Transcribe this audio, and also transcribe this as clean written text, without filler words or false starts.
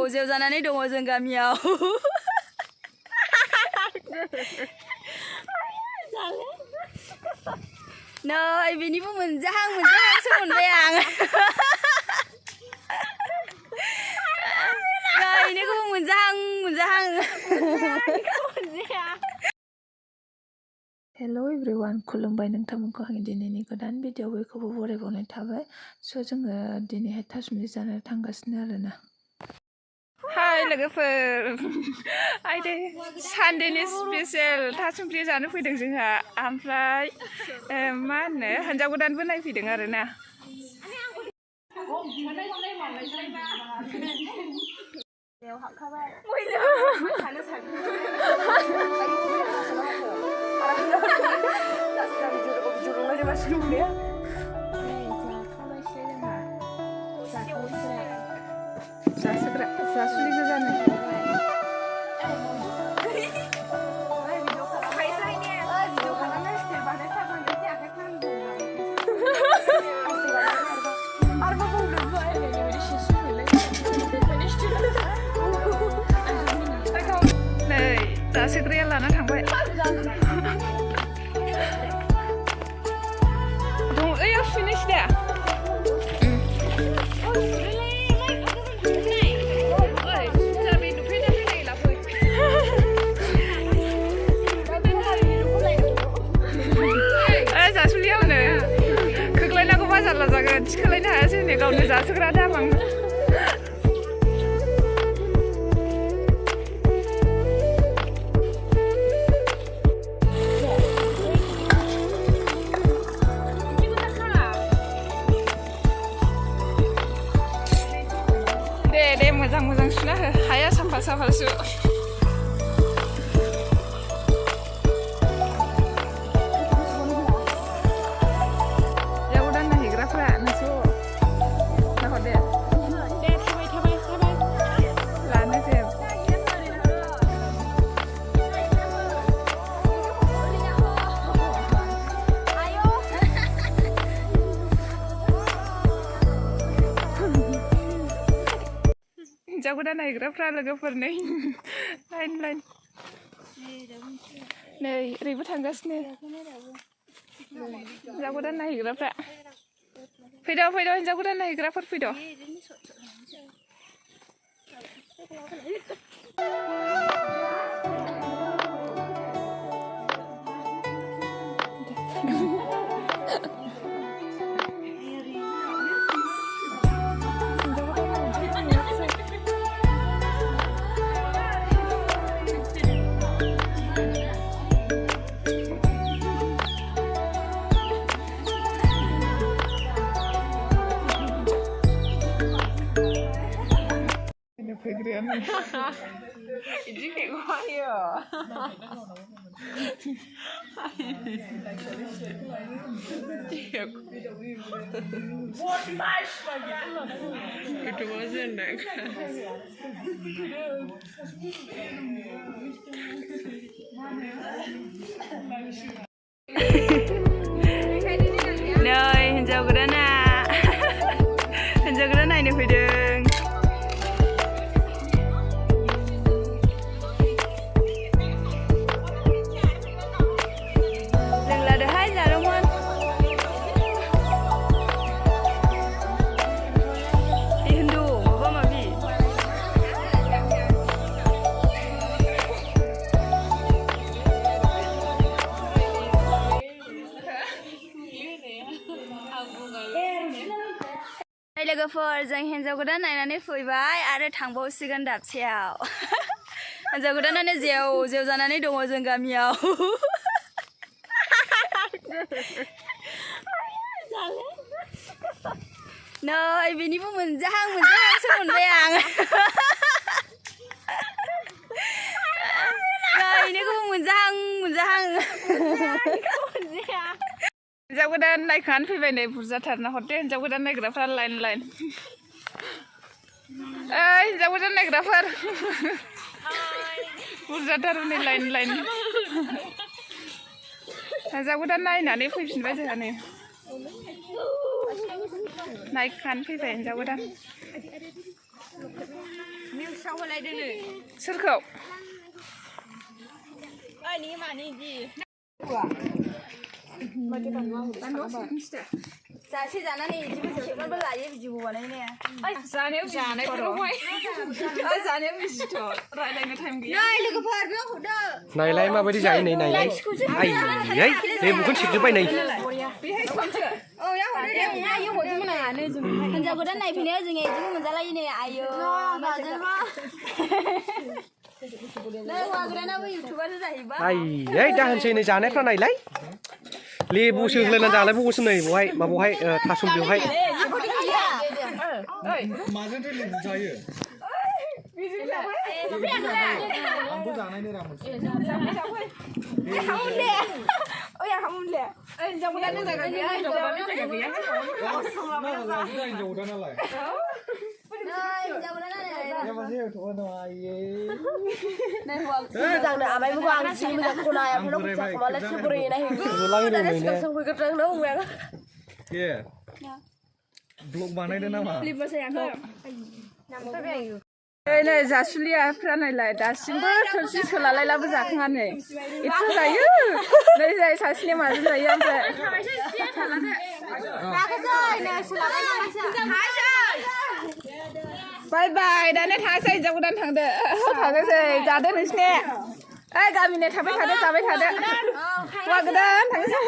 जेव जानानै दङ जों गामियाव नै बेनिबो मोनजाहांसो मोनबाय आं बेनिखौबो मोनजाहां हेलो एवरीवन खुलुमबाय नोंथांमोनखौ आंनि दिनैनि गोदान भिडिअ बयखौबो बरायबावनाय थाबाय स' जोङो दिनैहाय थासुमलि जानो थांगासिनो आरोना हाय लोगोफोर आइदे सानडेनि स्पेशल थासुमलि जानो फैदों जोंहा ओमफ्राय मा होनो हिनजाव गोदानबो नायफैदों आरोना जासुलि गोजानो नै जासोग्राया लाना थांबाय दं ओइयाव फिनिश दा जागोन थिखोलायनो हायासै नै गावनो जासोग्रा दाबां दे मोजां सुना हो हाया साफा सु हिनजाव गोदान नायग्राफ्रा लोगोफोर नै लाइन नै ओरैबो थांगासिनो हिनजाव गोदान नायग्राफ्रा फैद' हिनजाव गोदान नायग्राफोर फैद' Ini kayak gua ya. Buat mas lagi. Itu wajan deh. Noi hinjau godan naik fैदों. लोगोफोर जों हिनजाव गोदान नायनानै फैबाय आरो थांबावसिगोन दाबसेयाव हिनजाव गोदानानो जेव जानानै दङ जों गामियाव नै बेनिबो मोनजाहांसो मोनबाय आं बेनिखौबो मोनजाहां हिनजाव गोदान नायखानानै फैबाय नै बुरजाथारना हरदे हिनजाव गोदान नायग्राफ्रा लाइन हिनजाव गोदान नायग्राफोर बुरजाथार नै लाइन हिनजाव गोदान नायनानै फैफिनबाय जोंहा नै नायखानानै फैबाय हिनजाव गोदान सोरखौ जासे जानानै बिदिबो जोबनानैबो लायो बिदिबो बानायनाया जानायाव बिजिथ' रायलायनो टाइम गैया नै लोगोफोर नों हरदो नायलाय माबायदि जायो नै नायलाय आयै लेबुखौनो सिबजोब्बाय नै बेहाय खनसे औ या हरदो दे आयो हरदोंमोन आङानो जों हिनजाव गोदान नायफैनायाव जोङो बिदिबो मोनजालायो नै आयो नै हौवा गोदानाबो इउटुबारसो जाहैबाय आयै दा होनसै नै जानायफ्रा नायलाय लेबुसो होलायनानै जालायबावोसो नै बहाय माबावहाय थासुमलियावहाय माजोंथो लेबु जायो आंबो जानायनो रा मोनसे ब्लग बानायदो नामा नै जासुलियाफ्रा नायलाय दासिमबो थोरसि सोलालायलाबो जाखाङा नै एथ' जायो नै जाय सासेया माजों जायो ओमफ्राय बाय बाय दानो थांसै हिनजाव गोदान थांदो थांनोसै जादो नोंसिने ओइ गामिनि थाबाय थादो जाबाय थादो हौवा गोदान थांसै